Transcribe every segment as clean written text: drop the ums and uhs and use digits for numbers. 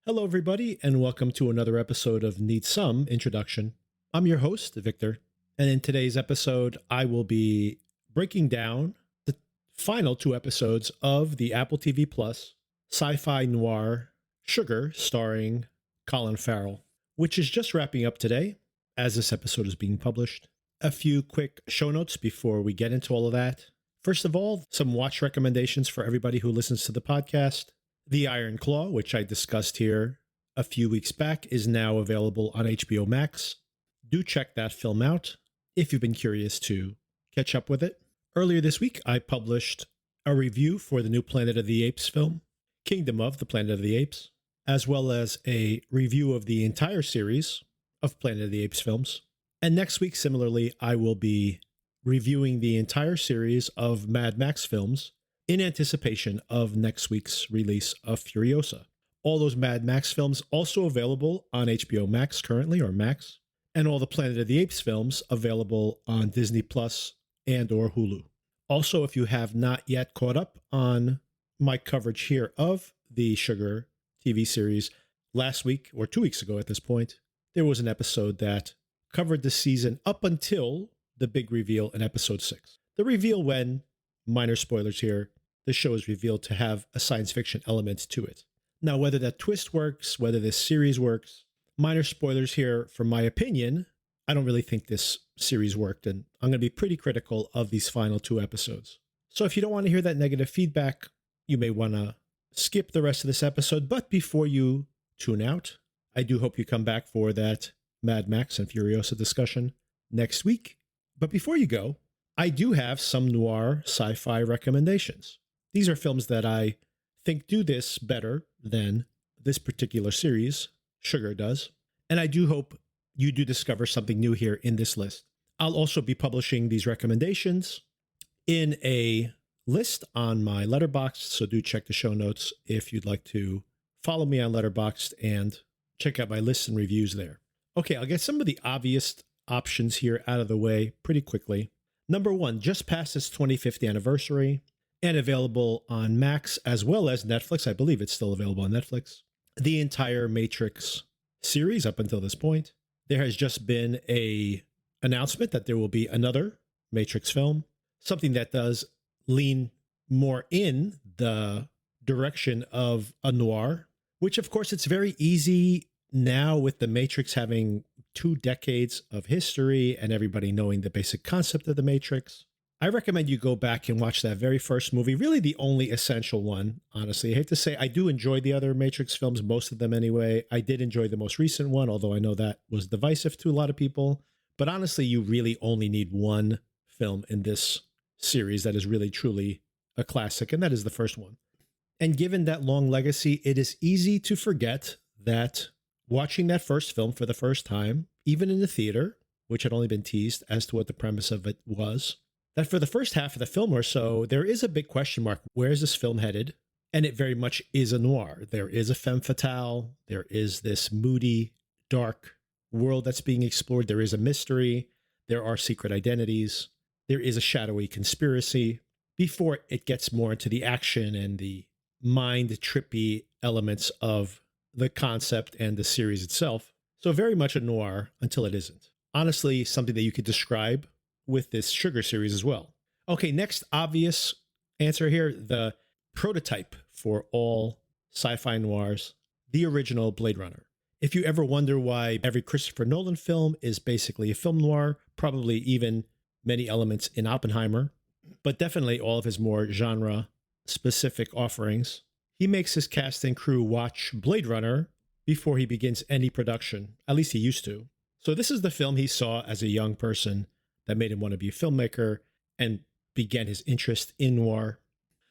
Hello, everybody, and welcome to another episode of Need Some Introduction. I'm your host, Victor, and in today's episode, I will be breaking down the final two episodes of the Apple TV Plus Sci-Fi Noir Sugar starring Colin Farrell, which is just wrapping up today as this episode is being published. A few quick show notes before we get into all of that. First of all, some watch recommendations for everybody who listens to the podcast. The Iron Claw, which I discussed here a few weeks back, is now available on HBO Max. Do check that film out if you've been curious to catch up with it. Earlier this week, I published a review for the new Planet of the Apes film, Kingdom of the Planet of the Apes, as well as a review of the entire series of Planet of the Apes films. And next week, similarly, I will be reviewing the entire series of Mad Max films in anticipation of next week's release of Furiosa. All those Mad Max films also available on HBO Max currently, or Max, and all the Planet of the Apes films available on Disney Plus and or Hulu. Also, if you have not yet caught up on my coverage here of the Sugar TV series, last week, or 2 weeks ago at this point, there was an episode that covered the season up until the big reveal in episode 6. The reveal when, minor spoilers here, the show is revealed to have a science fiction element to it. Now, whether that twist works, whether this series works, minor spoilers here for my opinion, I don't really think this series worked, and I'm going to be pretty critical of these final two episodes. So if you don't want to hear that negative feedback, you may want to skip the rest of this episode, but before you tune out, I do hope you come back for that Mad Max and Furiosa discussion next week. But before you go, I do have some noir sci-fi recommendations. These are films that I think do this better than this particular series, Sugar, does. And I do hope you do discover something new here in this list. I'll also be publishing these recommendations in a list on my Letterboxd, so do check the show notes if you'd like to follow me on Letterboxd and check out my lists and reviews there. Okay, I'll get some of the obvious options here out of the way pretty quickly. Number one, just past its 25th anniversary and available on Max as well as Netflix. I believe it's still available on Netflix. The entire Matrix series up until this point. There has just been an announcement that there will be another Matrix film, something that does lean more in the direction of a noir, which of course it's very easy now with the Matrix having 2 decades of history and everybody knowing the basic concept of the Matrix. I recommend you go back and watch that very first movie, really the only essential one, honestly. I hate to say I do enjoy the other Matrix films, most of them anyway. I did enjoy the most recent one, although I know that was divisive to a lot of people. But honestly, you really only need one film in this series that is really truly a classic, and that is the first one. And given that long legacy, it is easy to forget that watching that first film for the first time, even in the theater, which had only been teased as to what the premise of it was, that for the first half of the film or so, there is a big question mark. Where is this film headed? And it very much is a noir. There is a femme fatale. There is this moody, dark world that's being explored. There is a mystery. There are secret identities. There is a shadowy conspiracy before it gets more into the action and the mind-trippy elements of the concept and the series itself. So very much a noir until it isn't. Honestly, something that you could describe with this Sugar series as well. Okay, next obvious answer here, the prototype for all sci-fi noirs, the original Blade Runner. If you ever wonder why every Christopher Nolan film is basically a film noir, probably even many elements in Oppenheimer, but definitely all of his more genre-specific offerings, he makes his cast and crew watch Blade Runner before he begins any production. At least he used to. So this is the film he saw as a young person that made him want to be a filmmaker and began his interest in noir.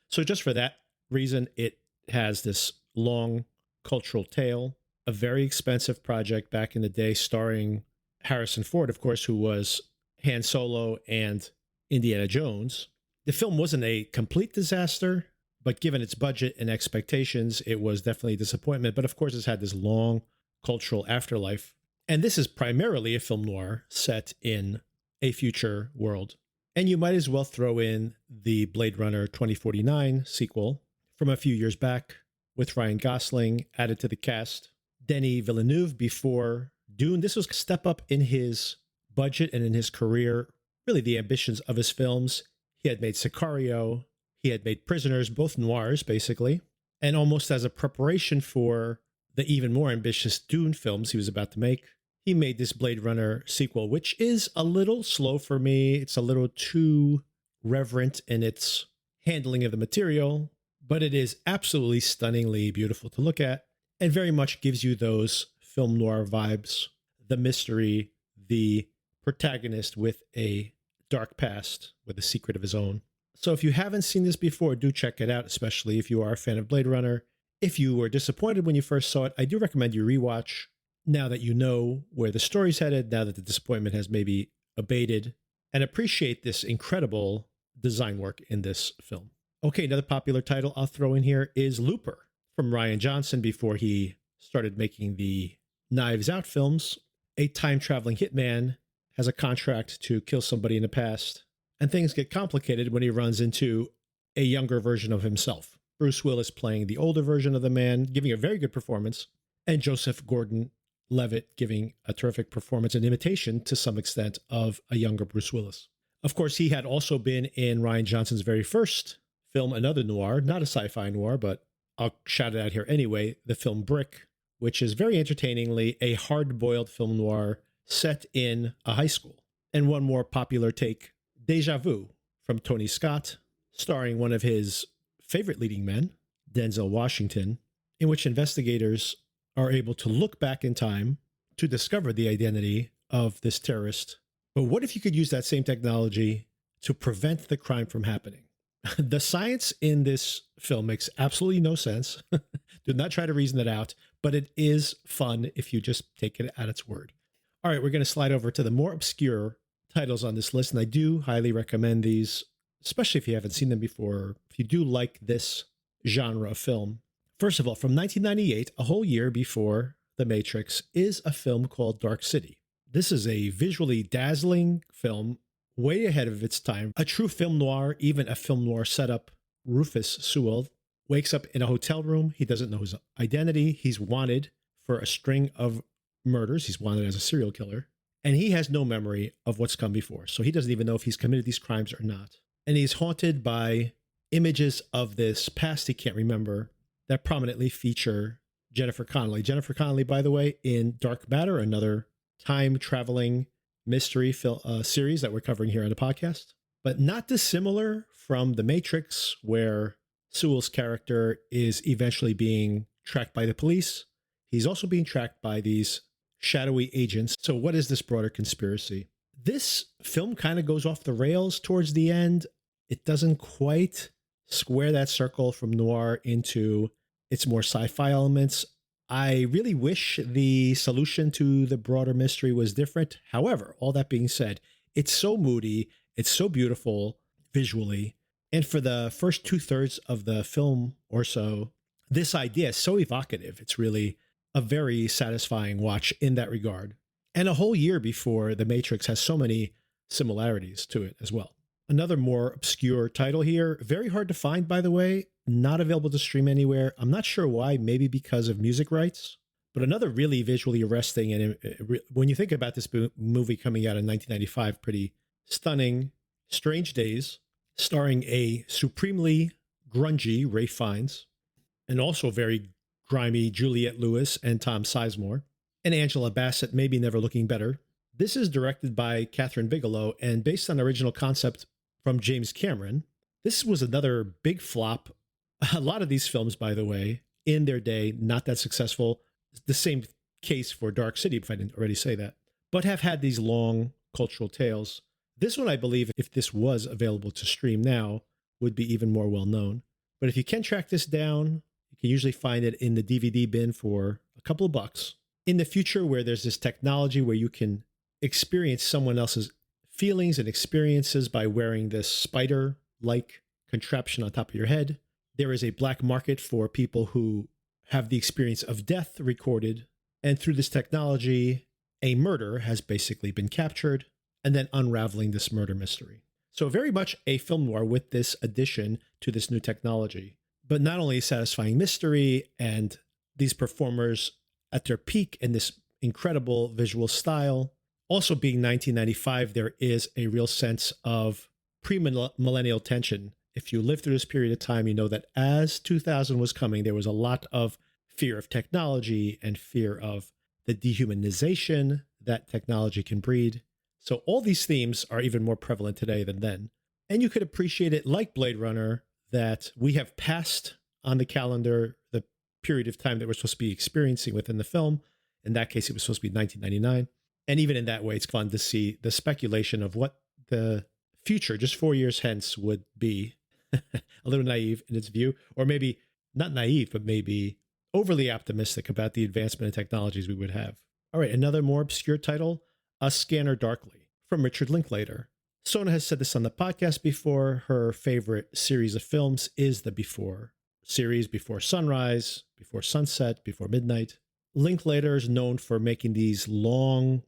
So just for that reason, it has this long cultural tale, a very expensive project back in the day starring Harrison Ford, of course, who was Han Solo and Indiana Jones. The film wasn't a complete disaster, but given its budget and expectations, it was definitely a disappointment. But of course, it's had this long cultural afterlife. And this is primarily a film noir set in a future world. And you might as well throw in the Blade Runner 2049 sequel from a few years back, with Ryan Gosling added to the cast. Denis Villeneuve before Dune. This was a step up in his budget and in his career, really the ambitions of his films. He had made Sicario, he had made Prisoners, both noirs, basically. And almost as a preparation for the even more ambitious Dune films he was about to make, he made this Blade Runner sequel, which is a little slow for me. It's a little too reverent in its handling of the material, but it is absolutely stunningly beautiful to look at and very much gives you those film noir vibes, the mystery, the protagonist with a dark past, with a secret of his own. So if you haven't seen this before, do check it out, especially if you are a fan of Blade Runner. If you were disappointed when you first saw it, I do recommend you rewatch now that you know where the story's headed, now that the disappointment has maybe abated, and appreciate this incredible design work in this film. Okay, another popular title I'll throw in here is Looper from Rian Johnson before he started making the Knives Out films. A time-traveling hitman has a contract to kill somebody in the past, and things get complicated when he runs into a younger version of himself. Bruce Willis playing the older version of the man, giving a very good performance, and Joseph Gordon-Levitt giving a terrific performance, an imitation to some extent of a younger Bruce Willis. Of course, he had also been in Rian Johnson's very first film, another noir, not a sci-fi noir, but I'll shout it out here anyway, the film Brick, which is very entertainingly a hard-boiled film noir set in a high school. And one more popular take, Deja Vu from Tony Scott, starring one of his favorite leading men, Denzel Washington, in which investigators are able to look back in time to discover the identity of this terrorist. But what if you could use that same technology to prevent the crime from happening? The science in this film makes absolutely no sense. Do not try to reason it out, but it is fun if you just take it at its word. All right, we're going to slide over to the more obscure titles on this list, and I do highly recommend these, especially if you haven't seen them before, if you do like this genre of film. First of all, from 1998, a whole year before The Matrix, is a film called Dark City. This is a visually dazzling film, way ahead of its time. A true film noir, even a film noir setup. Rufus Sewell wakes up in a hotel room. He doesn't know his identity. He's wanted for a string of murders. He's wanted as a serial killer. And he has no memory of what's come before. So he doesn't even know if he's committed these crimes or not. And he's haunted by images of this past he can't remember that prominently feature Jennifer Connelly. Jennifer Connelly, by the way, in Dark Matter, another time-traveling mystery series that we're covering here on the podcast. But not dissimilar from The Matrix, where Sewell's character is eventually being tracked by the police. He's also being tracked by these shadowy agents. So what is this broader conspiracy? This film kind of goes off the rails towards the end. It doesn't quite square that circle from noir into its more sci-fi elements. I really wish the solution to the broader mystery was different. However, all that being said, it's so moody, it's so beautiful visually, and for the first 2/3 of the film or so, this idea is so evocative. It's really a very satisfying watch in that regard. And a whole year before The Matrix has so many similarities to it as well. Another more obscure title here, very hard to find, by the way, not available to stream anywhere. I'm not sure why, maybe because of music rights, but another really visually arresting, and when you think about this movie coming out in 1995, pretty stunning, Strange Days, starring a supremely grungy Ralph Fiennes, and also very grimy Juliette Lewis and Tom Sizemore, and Angela Bassett, maybe never looking better. This is directed by Catherine Bigelow and based on original concept from James Cameron. This was another big flop. A lot of these films, by the way, in their day, not that successful. The same case for Dark City, if I didn't already say that, but have had these long cultural tales. This one, I believe, if this was available to stream now, would be even more well known. But if you can track this down, you can usually find it in the DVD bin for a couple of bucks. In the future, where there's this technology where you can experience someone else's feelings and experiences by wearing this spider-like contraption on top of your head, there is a black market for people who have the experience of death recorded. And through this technology, a murder has basically been captured, and then unraveling this murder mystery. So very much a film noir with this addition to this new technology. But not only satisfying mystery and these performers at their peak in this incredible visual style, also being 1995, there is a real sense of pre-millennial tension. If you lived through this period of time, you know that as 2000 was coming, there was a lot of fear of technology and fear of the dehumanization that technology can breed. So all these themes are even more prevalent today than then. And you could appreciate it like Blade Runner, that we have passed on the calendar the period of time that we're supposed to be experiencing within the film. In that case, it was supposed to be 1999. And even in that way, it's fun to see the speculation of what the future, just 4 years hence, would be. A little naive in its view, or maybe not naive, but maybe overly optimistic about the advancement in technologies we would have. All right, another more obscure title, A Scanner Darkly, from Richard Linklater. Sona has said this on the podcast before. Her favorite series of films is the Before series, Before Sunrise, Before Sunset, Before Midnight. Linklater is known for making these long,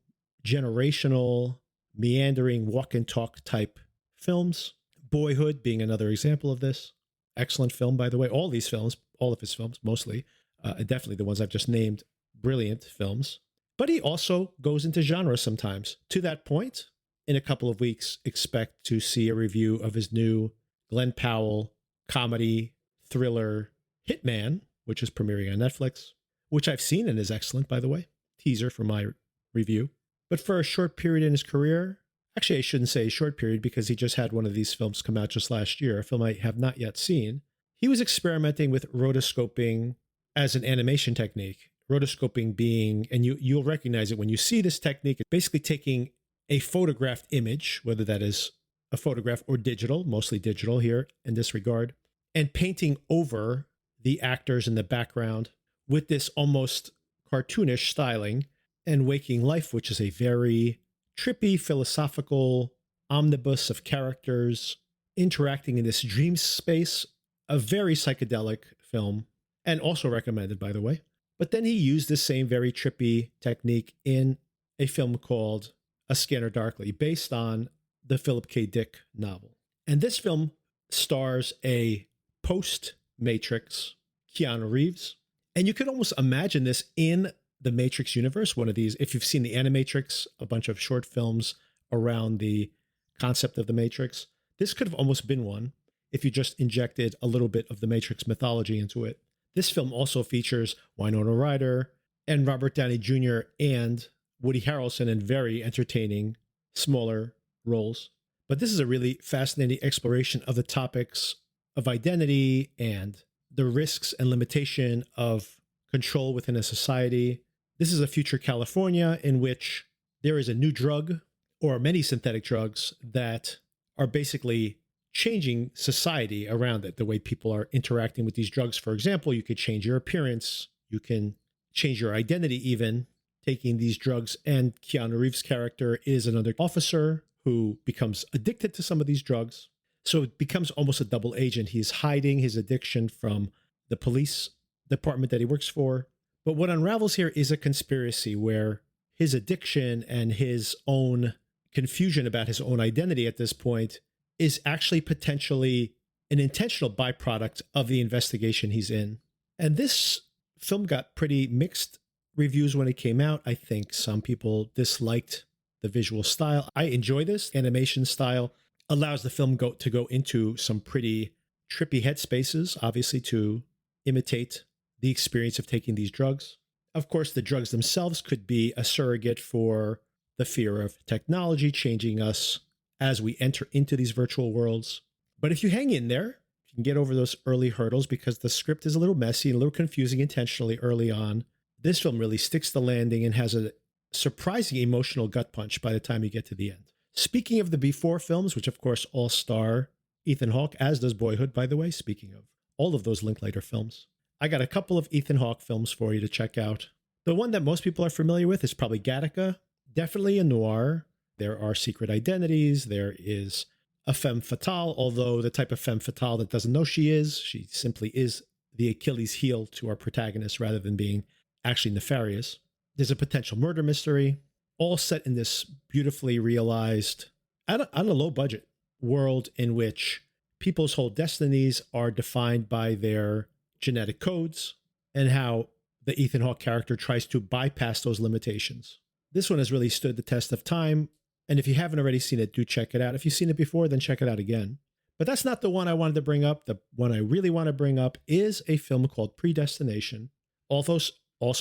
generational, meandering walk and talk type films. Boyhood being another example of this. Excellent film, by the way. All these films, all of his films, mostly, definitely the ones I've just named, brilliant films. But he also goes into genre sometimes. To that point, in a couple of weeks, expect to see a review of his new Glenn Powell comedy thriller Hitman, which is premiering on Netflix, which I've seen and is excellent, by the way. Teaser for my review. But for a short period in his career, actually I shouldn't say a short period because he just had one of these films come out just last year, a film I have not yet seen. He was experimenting with rotoscoping as an animation technique. Rotoscoping being, and you'll recognize it when you see this technique, it's basically taking a photographed image, whether that is a photograph or digital, mostly digital here in this regard, and painting over the actors in the background with this almost cartoonish styling and Waking Life, which is a very trippy, philosophical omnibus of characters interacting in this dream space, a very psychedelic film, and also recommended, by the way. But then he used this same very trippy technique in a film called A Scanner Darkly, based on the Philip K. Dick novel. And this film stars a post-Matrix Keanu Reeves. And you could almost imagine this in the Matrix universe, one of these, if you've seen the Animatrix, a bunch of short films around the concept of the Matrix, this could have almost been one if you just injected a little bit of the Matrix mythology into it. This film also features Winona Ryder and Robert Downey Jr. and Woody Harrelson in very entertaining, smaller roles. But this is a really fascinating exploration of the topics of identity and the risks and limitation of control within a society. This is a future California in which there is a new drug or many synthetic drugs that are basically changing society around it, the way people are interacting with these drugs. For example, you could change your appearance, you can change your identity even, taking these drugs. And Keanu Reeves' character is another officer who becomes addicted to some of these drugs. So it becomes almost a double agent. He's hiding his addiction from the police department that he works for. But what unravels here is a conspiracy where his addiction and his own confusion about his own identity at this point is actually potentially an intentional byproduct of the investigation he's in. And this film got pretty mixed reviews when it came out. I think some people disliked the visual style. I enjoy this animation style. Allows the film to go into some pretty trippy headspaces, obviously, to imitate the experience of taking these drugs. Of course, the drugs themselves could be a surrogate for the fear of technology changing us as we enter into these virtual worlds. But if you hang in there, you can get over those early hurdles, because the script is a little messy and a little confusing intentionally early on. This film really sticks the landing and has a surprising emotional gut punch by the time you get to the end. Speaking of the Before films, which of course all star Ethan Hawke, as does Boyhood, by the way, speaking of all of those Linklater films, I got a couple of Ethan Hawke films for you to check out. The one that most people are familiar with is probably Gattaca, definitely a noir. There are secret identities. There is a femme fatale, although the type of femme fatale that doesn't know she simply is the Achilles heel to our protagonist rather than being actually nefarious. There's a potential murder mystery, all set in this beautifully realized, on a low budget world in which people's whole destinies are defined by their genetic codes and how the Ethan Hawke character tries to bypass those limitations. This one has really stood the test of time. And if you haven't already seen it, do check it out. If you've seen it before, then check it out again. But that's not the one I wanted to bring up. The one I really want to bring up is a film called Predestination, also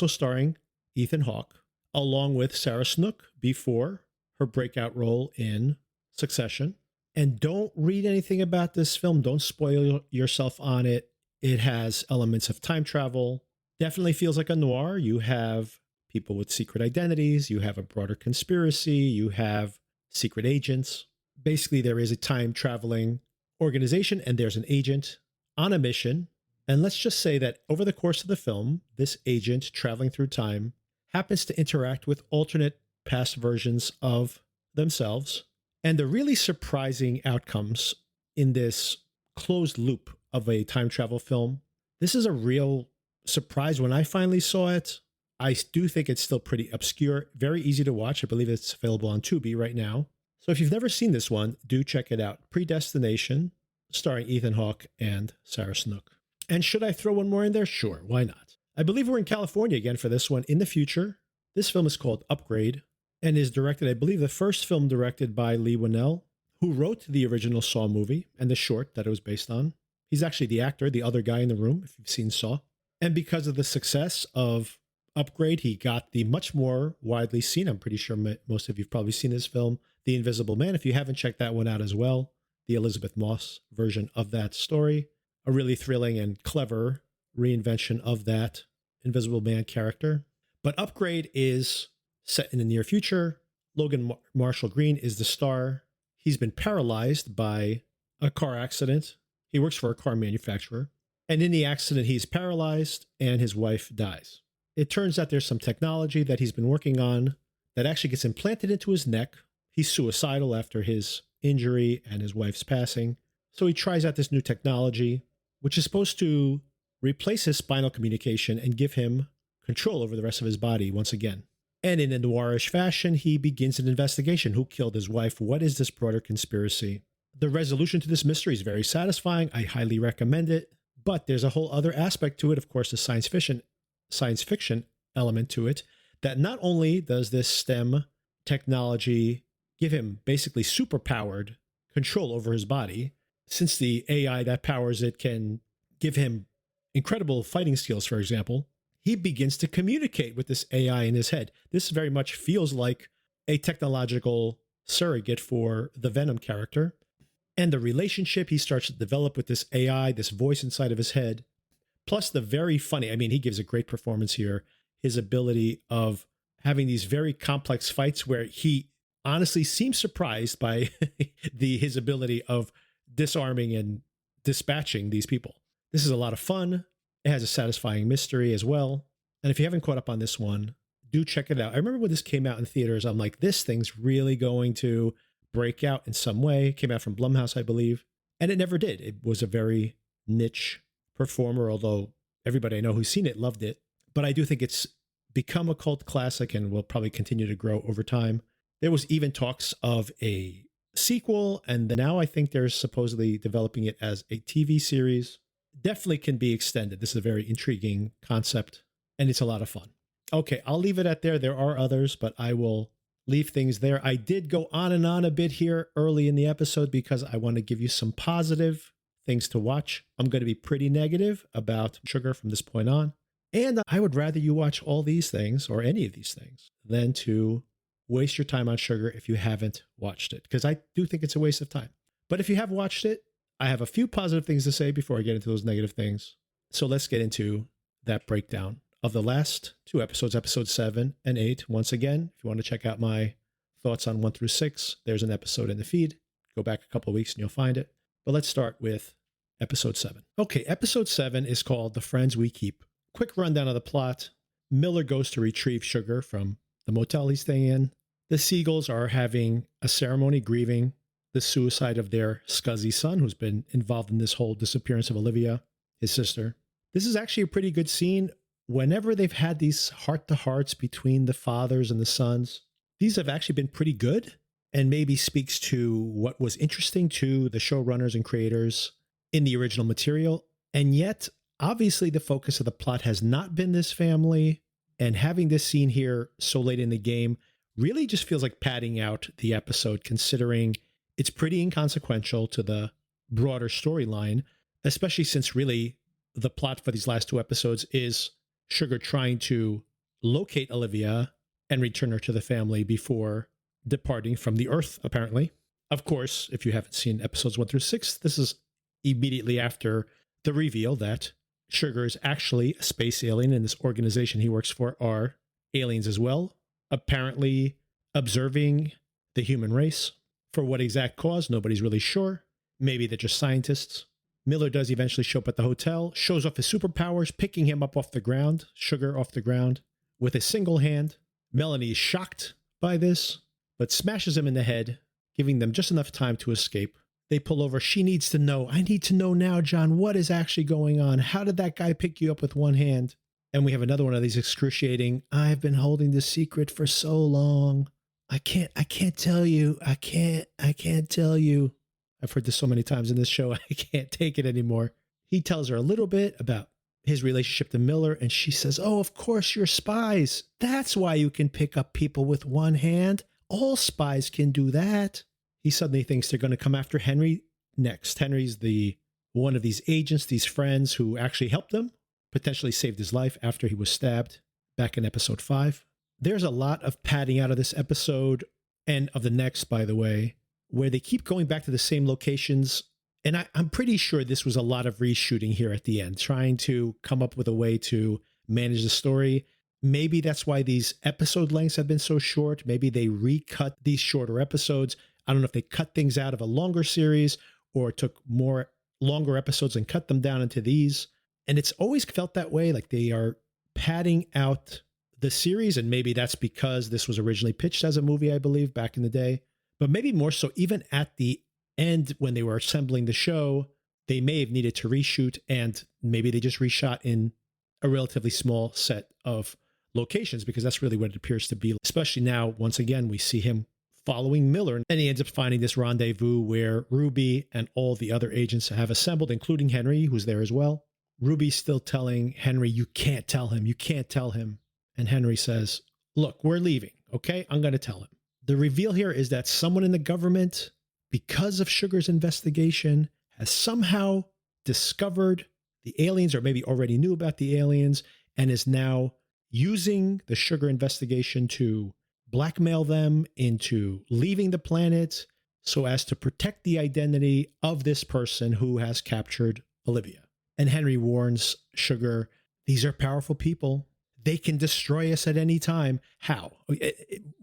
starring Ethan Hawke, along with Sarah Snook before her breakout role in Succession. And don't read anything about this film. Don't spoil yourself on it. It has elements of time travel. Definitely feels like a noir. You have people with secret identities. You have a broader conspiracy. You have secret agents. Basically, there is a time traveling organization and there's an agent on a mission. And let's just say that over the course of the film, this agent traveling through time happens to interact with alternate past versions of themselves. And the really surprising outcomes in this closed loop of a time travel film, this is a real surprise. When I finally saw it, I do think it's still pretty obscure, very easy to watch. I believe it's available on Tubi right now. So if you've never seen this one, do check it out. Predestination, starring Ethan Hawke and Sarah Snook. And should I throw one more in there? Sure, why not? I believe we're in California again for this one in the future. This film is called Upgrade and is directed, I believe, the first film directed by Lee Winnell, who wrote the original Saw movie and the short that it was based on. He's actually the actor, the other guy in the room, if you've seen Saw. And because of the success of Upgrade, he got the much more widely seen, I'm pretty sure most of you have probably seen this film, The Invisible Man. If you haven't checked that one out as well, the Elizabeth Moss version of that story, a really thrilling and clever reinvention of that Invisible Man character. But Upgrade is set in the near future. Logan Marshall Green is the star. He's been paralyzed by a car accident. He works for a car manufacturer. And in the accident, he's paralyzed and his wife dies. It turns out there's some technology that he's been working on that actually gets implanted into his neck. He's suicidal after his injury and his wife's passing. So he tries out this new technology, which is supposed to replace his spinal communication and give him control over the rest of his body once again. And in a noirish fashion, he begins an investigation. Who killed his wife? What is this broader conspiracy? The resolution to this mystery is very satisfying. I highly recommend it. But there's a whole other aspect to it, of course, the science fiction element to it, that not only does this STEM technology give him basically superpowered control over his body, since the AI that powers it can give him incredible fighting skills, for example, he begins to communicate with this AI in his head. This very much feels like a technological surrogate for the Venom character. And the relationship he starts to develop with this AI, this voice inside of his head, plus the very funny, I mean, he gives a great performance here, his ability of having these very complex fights where he honestly seems surprised by his ability of disarming and dispatching these people. This is a lot of fun. It has a satisfying mystery as well. And if you haven't caught up on this one, do check it out. I remember when this came out in theaters, I'm like, this thing's really going to break out in some way. It came out from Blumhouse, I believe. And it never did. It was a very niche performer, although everybody I know who's seen it loved it. But I do think it's become a cult classic and will probably continue to grow over time. There was even talks of a sequel, and now I think they're supposedly developing it as a TV series. Definitely can be extended. This is a very intriguing concept, and it's a lot of fun. Okay, I'll leave it at there. There are others, but I will leave things there. I did go on and on a bit here early in the episode because I want to give you some positive things to watch. I'm going to be pretty negative about sugar from this point on. And I would rather you watch all these things or any of these things than to waste your time on sugar if you haven't watched it, because I do think it's a waste of time. But if you have watched it, I have a few positive things to say before I get into those negative things. So let's get into that breakdown of the last two episodes, episode 7 and 8. Once again, if you want to check out my thoughts on 1 through 6, there's an episode in the feed. Go back a couple of weeks and you'll find it. But let's start with episode 7. Okay, episode 7 is called The Friends We Keep. Quick rundown of the plot. Miller goes to retrieve sugar from the motel he's staying in. The Seagulls are having a ceremony grieving the suicide of their scuzzy son, who's been involved in this whole disappearance of Olivia, his sister. This is actually a pretty good scene. Whenever they've had these heart-to-hearts between the fathers and the sons, these have actually been pretty good and maybe speaks to what was interesting to the showrunners and creators in the original material. And yet, obviously, the focus of the plot has not been this family. And having this scene here so late in the game really just feels like padding out the episode, considering it's pretty inconsequential to the broader storyline, especially since really the plot for these last two episodes is Sugar trying to locate Olivia and return her to the family before departing from the Earth, apparently. Of course, if you haven't seen episodes 1 through 6, this is immediately after the reveal that Sugar is actually a space alien, and this organization he works for are aliens as well, apparently observing the human race. For what exact cause, nobody's really sure. Maybe they're just scientists. Miller does eventually show up at the hotel, shows off his superpowers, picking him up off the ground, Sugar off the ground, with a single hand. Melanie is shocked by this, but smashes him in the head, giving them just enough time to escape. They pull over. She needs to know. I need to know now, John, what is actually going on? How did that guy pick you up with one hand? And we have another one of these excruciating, I've been holding this secret for so long. I can't tell you. I can't tell you. I've heard this so many times in this show. I can't take it anymore. He tells her a little bit about his relationship to Miller, and she says, oh, of course, you're spies. That's why you can pick up people with one hand. All spies can do that. He suddenly thinks they're going to come after Henry next. Henry's one of these agents, these friends who actually helped him, potentially saved his life after he was stabbed back in episode 5. There's a lot of padding out of this episode and of the next, by the way, where they keep going back to the same locations. And I'm pretty sure this was a lot of reshooting here at the end, trying to come up with a way to manage the story. Maybe that's why these episode lengths have been so short. Maybe they recut these shorter episodes. I don't know if they cut things out of a longer series or took more longer episodes and cut them down into these. And it's always felt that way, like they are padding out the series. And maybe that's because this was originally pitched as a movie, I believe, back in the day. But maybe more so even at the end when they were assembling the show, they may have needed to reshoot, and maybe they just reshot in a relatively small set of locations, because that's really what it appears to be. Especially now, once again, we see him following Miller, and he ends up finding this rendezvous where Ruby and all the other agents have assembled, including Henry, who's there as well. Ruby's still telling Henry, you can't tell him, you can't tell him. And Henry says, look, we're leaving, okay? I'm going to tell him. The reveal here is that someone in the government, because of Sugar's investigation, has somehow discovered the aliens, or maybe already knew about the aliens, and is now using the Sugar investigation to blackmail them into leaving the planet so as to protect the identity of this person who has captured Olivia. And Henry warns Sugar, these are powerful people. They can destroy us at any time. How?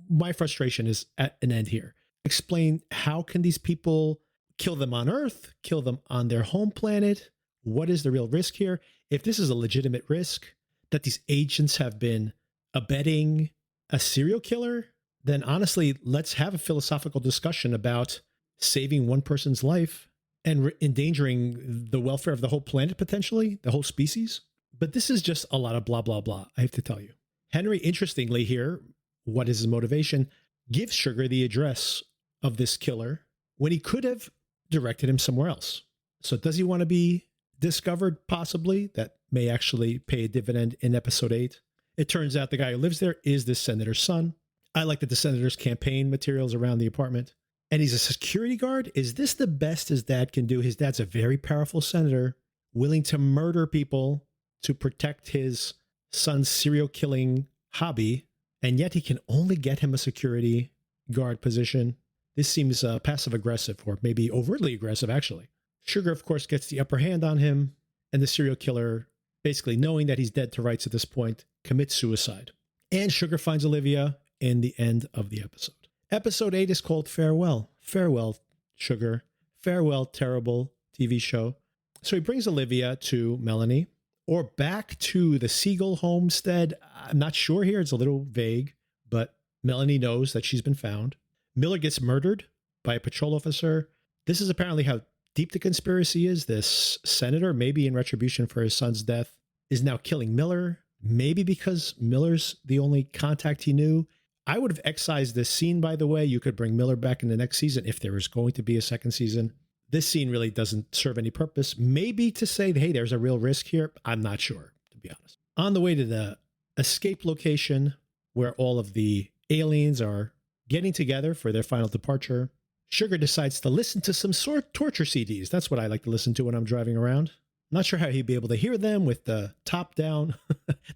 My frustration is at an end here. Explain, how can these people kill them on Earth, kill them on their home planet? What is the real risk here? If this is a legitimate risk, that these agents have been abetting a serial killer, then honestly, let's have a philosophical discussion about saving one person's life and endangering the welfare of the whole planet, potentially, the whole species. But this is just a lot of blah, blah, blah, I have to tell you. Henry, interestingly here, what is his motivation, gives Sugar the address of this killer when he could have directed him somewhere else. So does he want to be discovered? Possibly. That may actually pay a dividend in episode 8. It turns out the guy who lives there is the senator's son. I like that the senator's campaign materials around the apartment. And he's a security guard. Is this the best his dad can do? His dad's a very powerful senator, willing to murder people to protect his son's serial killing hobby. And yet he can only get him a security guard position. This seems passive aggressive, or maybe overtly aggressive, actually. Sugar, of course, gets the upper hand on him. And the serial killer, basically knowing that he's dead to rights at this point, commits suicide. And Sugar finds Olivia in the end of the episode. Episode 8 is called Farewell. Farewell, Sugar. Farewell, terrible TV show. So he brings Olivia to Melanie, or back to the Siegel homestead. I'm not sure here. It's a little vague, but Melanie knows that she's been found. Miller gets murdered by a patrol officer. This is apparently how deep the conspiracy is. This senator, maybe in retribution for his son's death, is now killing Miller. Maybe because Miller's the only contact he knew. I would have excised this scene, by the way. You could bring Miller back in the next season if there was going to be a second season. This scene really doesn't serve any purpose. Maybe to say, hey, there's a real risk here. I'm not sure, to be honest. On the way to the escape location where all of the aliens are getting together for their final departure, Sugar decides to listen to some sort of torture CDs. That's what I like to listen to when I'm driving around. Not sure how he'd be able to hear them with the top down.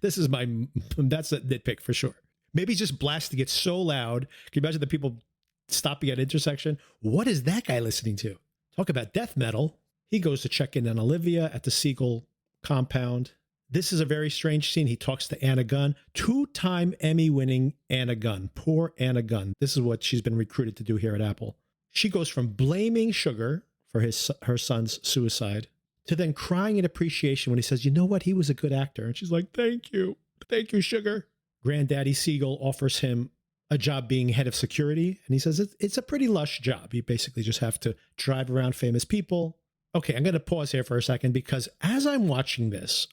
That's a nitpick for sure. Maybe just blasting it so loud. Can you imagine the people stopping at intersection? What is that guy listening to? Talk about death metal. He goes to check in on Olivia at the Siegel compound. This is a very strange scene. He talks to Anna Gunn, 2-time Emmy-winning Anna Gunn. Poor Anna Gunn. This is what she's been recruited to do here at Apple. She goes from blaming Sugar for her son's suicide to then crying in appreciation when he says, you know what, he was a good actor. And she's like, thank you. Thank you, Sugar. Granddaddy Siegel offers him a job being head of security. And he says, it's a pretty lush job. You basically just have to drive around famous people. Okay, I'm going to pause here for a second because as I'm watching this,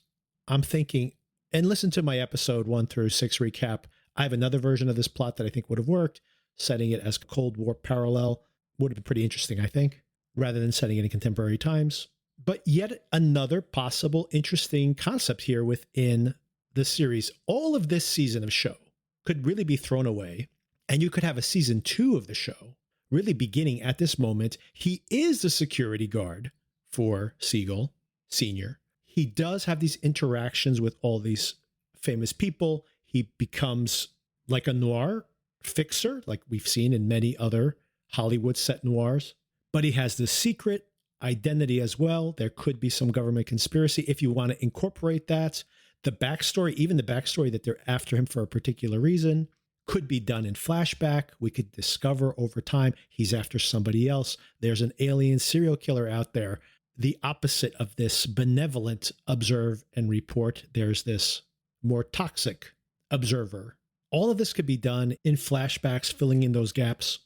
I'm thinking, and listen to my episode 1 through 6 recap. I have another version of this plot that I think would have worked. Setting it as Cold War parallel would have been pretty interesting, I think, rather than setting it in contemporary times. But yet another possible interesting concept here within the series. All of this season of show could really be thrown away, and you could have a season 2 of the show really beginning at this moment. He is the security guard for Siegel Sr. He does have these interactions with all these famous people. He becomes like a noir fixer, like we've seen in many other Hollywood set noirs. But he has this secret identity as well. There could be some government conspiracy if you want to incorporate that. The backstory, even the backstory that they're after him for a particular reason, could be done in flashback. We could discover over time he's after somebody else. There's an alien serial killer out there. The opposite of this benevolent observe and report, there's this more toxic observer. All of this could be done in flashbacks, filling in those gaps.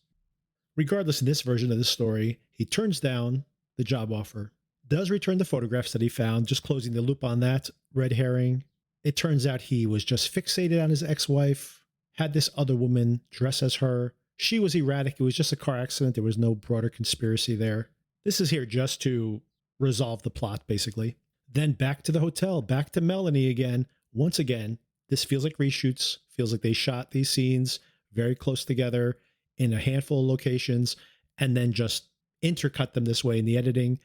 Regardless, in this version of the story, he turns down the job offer, does return the photographs that he found, just closing the loop on that red herring. It turns out he was just fixated on his ex-wife, had this other woman dress as her. She was erratic. It was just a car accident. There was no broader conspiracy there. This is here just to resolve the plot, basically. Then back to the hotel, back to Melanie again. Once again, this feels like reshoots, feels like they shot these scenes very close together in a handful of locations and then just intercut them this way in the editing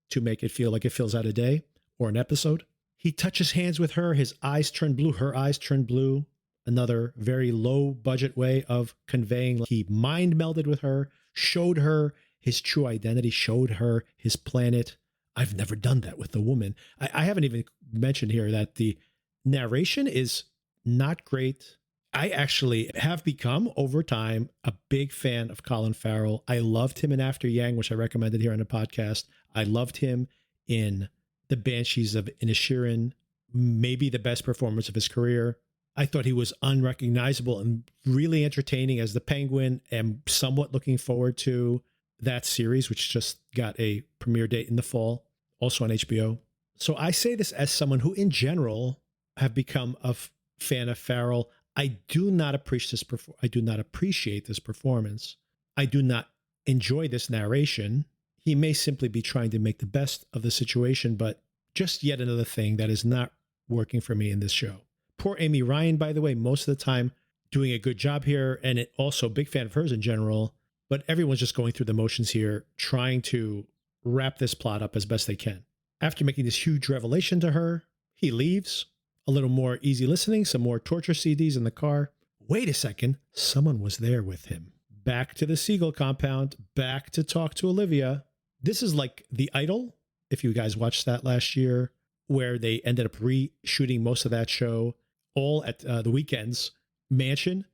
to make it feel like it fills out a day or an episode. He touches hands with her. His eyes turn blue. Her eyes turn blue. Another very low budget way of conveying he mind melded with her, showed her his true identity, showed her his planet. I've never done that with a woman. I haven't even mentioned here that the narration is not great. I actually have become, over time, a big fan of Colin Farrell. I loved him in After Yang, which I recommended here on the podcast. I loved him in The Banshees of Inisherin, maybe the best performance of his career. I thought he was unrecognizable and really entertaining as the Penguin. I'm somewhat looking forward to that series, which just got a premiere date in the fall, also on HBO. So I say this as someone who, in general, have become a fan of Farrell. I do not appreciate this performance. I do not enjoy this narration. He may simply be trying to make the best of the situation, but just yet another thing that is not working for me in this show. Poor Amy Ryan, by the way, most of the time doing a good job here, and also big fan of hers in general, but everyone's just going through the motions here, trying to wrap this plot up as best they can. After making this huge revelation to her, he leaves. A little more easy listening, some more torture CDs in the car. Wait a second, someone was there with him. Back to the Siegel compound, back to talk to Olivia. This is like The Idol, if you guys watched that last year, where they ended up reshooting most of that show, all at the Weeknd's mansion.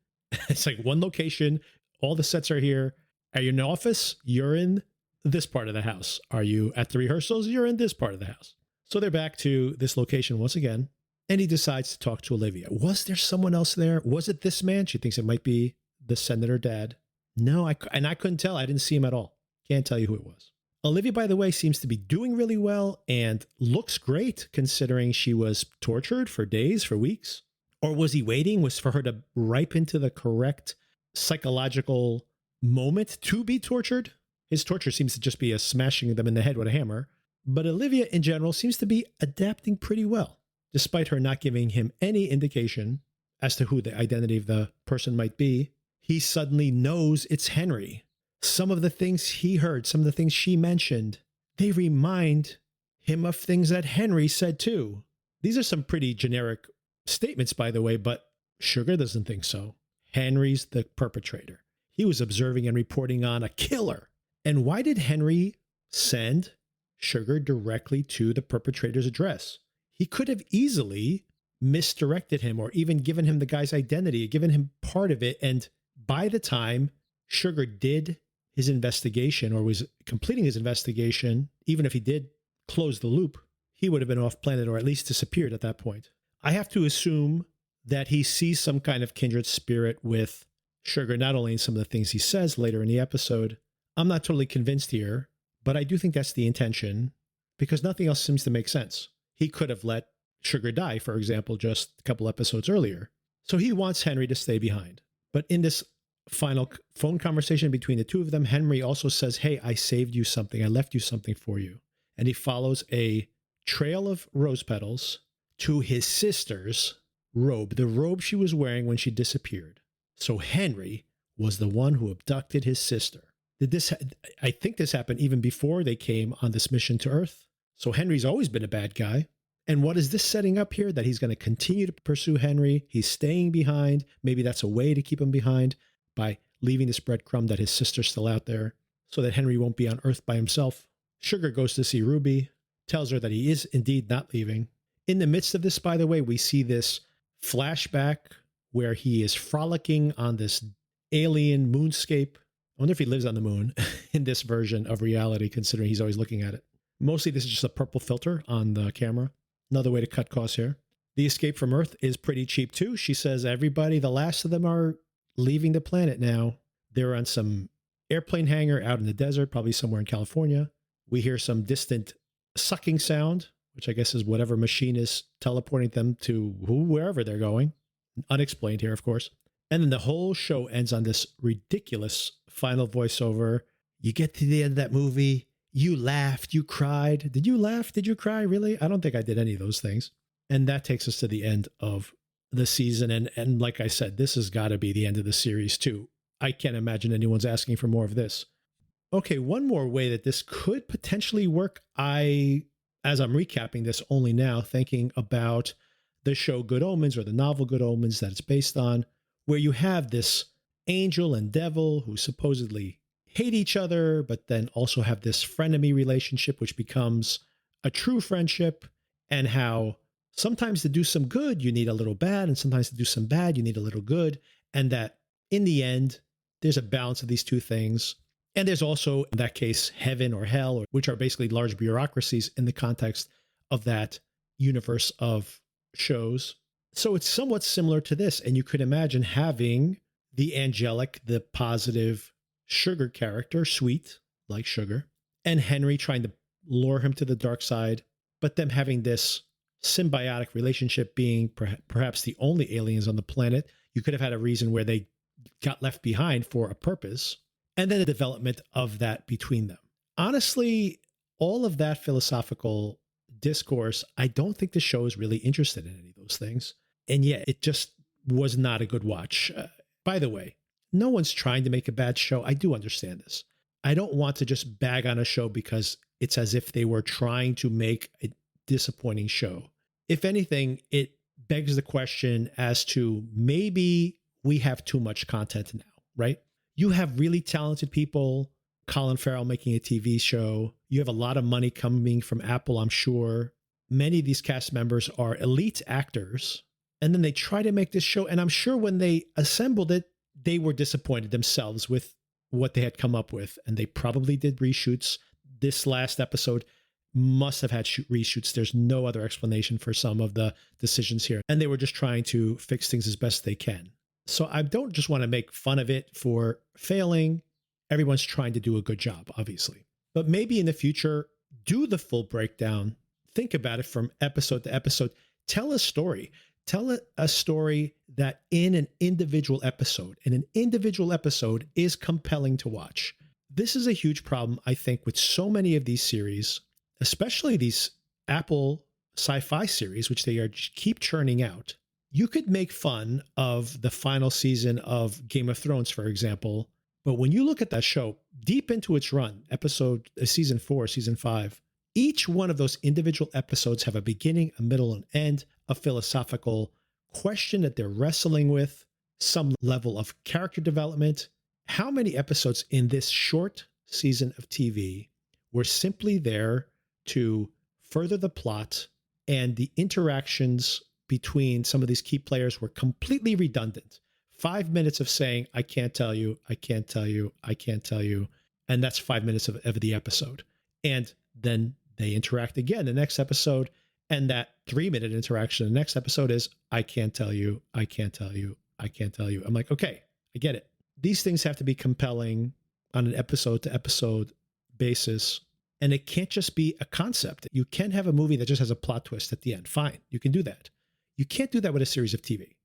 It's like one location, all the sets are here. Are you in an office? You're in this part of the house. Are you at the rehearsals? You're in this part of the house. So they're back to this location once again. And he decides to talk to Olivia. Was there someone else there? Was it this man? She thinks it might be the senator dad. No, I couldn't tell. I didn't see him at all. Can't tell you who it was. Olivia, by the way, seems to be doing really well and looks great considering she was tortured for days, for weeks. Or was he waiting? Was for her to ripen to the correct psychological moment to be tortured? His torture seems to just be a smashing them in the head with a hammer. But Olivia, in general, seems to be adapting pretty well, despite her not giving him any indication as to who the identity of the person might be. He suddenly knows it's Henry. Some of the things he heard, some of the things she mentioned, they remind him of things that Henry said too. These are some pretty generic statements, by the way, but Sugar doesn't think so. Henry's the perpetrator. He was observing and reporting on a killer. And why did Henry send Sugar directly to the perpetrator's address? He could have easily misdirected him or even given him the guy's identity, given him part of it. And by the time Sugar did his investigation or was completing his investigation, even if he did close the loop, he would have been off planet or at least disappeared at that point. I have to assume that he sees some kind of kindred spirit with Sugar, not only in some of the things he says later in the episode. I'm not totally convinced here, but I do think that's the intention because nothing else seems to make sense. He could have let Sugar die, for example, just a couple episodes earlier. So he wants Henry to stay behind. But in this final phone conversation between the two of them, Henry also says, hey, I saved you something. I left you something for you. And he follows a trail of rose petals to his sister's robe, the robe she was wearing when she disappeared. So Henry was the one who abducted his sister. I think this happened even before they came on this mission to Earth. So Henry's always been a bad guy. And what is this setting up here? That he's going to continue to pursue Henry. He's staying behind. Maybe that's a way to keep him behind by leaving this breadcrumb that his sister's still out there so that Henry won't be on Earth by himself. Sugar goes to see Ruby, tells her that he is indeed not leaving. In the midst of this, by the way, we see this flashback where he is frolicking on this alien moonscape. I wonder if he lives on the moon in this version of reality, considering he's always looking at it. Mostly this is just a purple filter on the camera. Another way to cut costs here. The escape from Earth is pretty cheap too. She says everybody, the last of them are leaving the planet now. They're on some airplane hangar out in the desert, probably somewhere in California. We hear some distant sucking sound, which I guess is whatever machine is teleporting them to wherever they're going. Unexplained here, of course. And then the whole show ends on this ridiculous final voiceover. You get to the end of that movie, you laughed, you cried. Did you laugh? Did you cry? Really? I don't think I did any of those things. And that takes us to the end of the season. And like I said, this has got to be the end of the series too. I can't imagine anyone's asking for more of this. Okay, one more way that this could potentially work. As I'm recapping this only now, thinking about the show Good Omens or the novel Good Omens that it's based on, where you have this angel and devil who supposedly hate each other, but then also have this frenemy relationship, which becomes a true friendship, and how sometimes to do some good, you need a little bad, and sometimes to do some bad, you need a little good, and that in the end, there's a balance of these two things. And there's also, in that case, heaven or hell, which are basically large bureaucracies in the context of that universe of shows. So it's somewhat similar to this. And you could imagine having the angelic, the positive Sugar character, sweet, like Sugar, and Henry trying to lure him to the dark side, but them having this symbiotic relationship being perhaps the only aliens on the planet. You could have had a reason where they got left behind for a purpose, and then the development of that between them. Honestly, all of that philosophical discourse, I don't think the show is really interested in any of those things. And yet it just was not a good watch. By the way, no one's trying to make a bad show. I do understand this. I don't want to just bag on a show because it's as if they were trying to make a disappointing show. If anything, it begs the question as to maybe we have too much content now, right? You have really talented people, Colin Farrell making a TV show. You have a lot of money coming from Apple, I'm sure. Many of these cast members are elite actors. And then they try to make this show. And I'm sure when they assembled it, they were disappointed themselves with what they had come up with. And they probably did reshoots. This last episode must have had reshoots. There's no other explanation for some of the decisions here. And they were just trying to fix things as best they can. So I don't just want to make fun of it for failing. Everyone's trying to do a good job, obviously. But maybe in the future, do the full breakdown. Think about it from episode to episode. Tell a story. Tell a story that in an individual episode is compelling to watch. this is a huge problem, I think, with so many of these series, especially these Apple sci-fi series, which they are keep churning out. You could make fun of the final season of Game of Thrones, for example, but when you look at that show deep into its run, season 4, season 5, each one of those individual episodes have a beginning, a middle, and end, a philosophical question that they're wrestling with, some level of character development. How many episodes in this short season of TV were simply there to further the plot, and the interactions between some of these key players were completely redundant? 5 minutes of saying, I can't tell you, I can't tell you, I can't tell you. And that's 5 minutes of the episode. And then they interact again the next episode. And that 3-minute interaction the next episode is, I can't tell you, I can't tell you, I can't tell you. I'm like, okay, I get it. These things have to be compelling on an episode to episode basis. And it can't just be a concept. You can have a movie that just has a plot twist at the end. Fine, you can do that. You can't do that with a series of TV.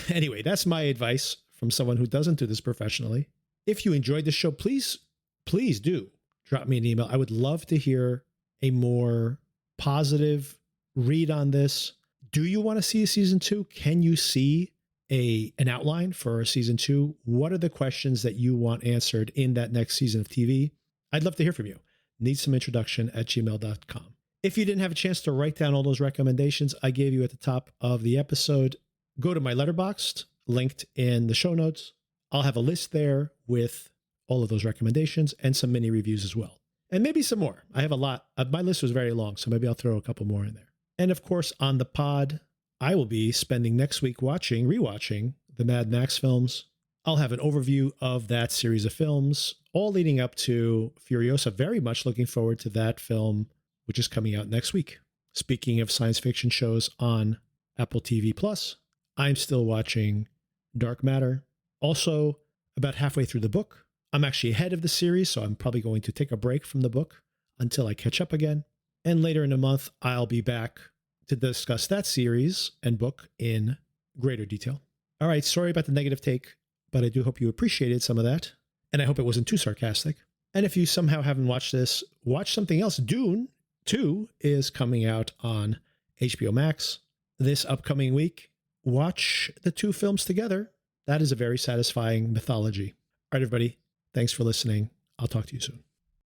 Anyway, that's my advice from someone who doesn't do this professionally. If you enjoyed the show, please do drop me an email. I would love to hear a more positive read on this. Do you want to see a season 2? Can you see an outline for a season 2? What are the questions that you want answered in that next season of TV? I'd love to hear from you. needssomeintroduction@gmail.com. If you didn't have a chance to write down all those recommendations I gave you at the top of the episode, go to my Letterboxd, linked in the show notes. I'll have a list there with all of those recommendations and some mini reviews as well. And maybe some more. I have a lot. My list was very long, so maybe I'll throw a couple more in there. And of course, on the pod, I will be spending next week rewatching the Mad Max films. I'll have an overview of that series of films, all leading up to Furiosa. Very much looking forward to that film, which is coming out next week. Speaking of science fiction shows on Apple TV Plus, I'm still watching Dark Matter. Also, about halfway through the book. I'm actually ahead of the series, so I'm probably going to take a break from the book until I catch up again. And later in the month, I'll be back to discuss that series and book in greater detail. All right, sorry about the negative take, but I do hope you appreciated some of that. And I hope it wasn't too sarcastic. And if you somehow haven't watched this, watch something else. Dune 2 is coming out on HBO Max this upcoming week. Watch the two films together. That is a very satisfying mythology. All right, everybody. Thanks for listening. I'll talk to you soon.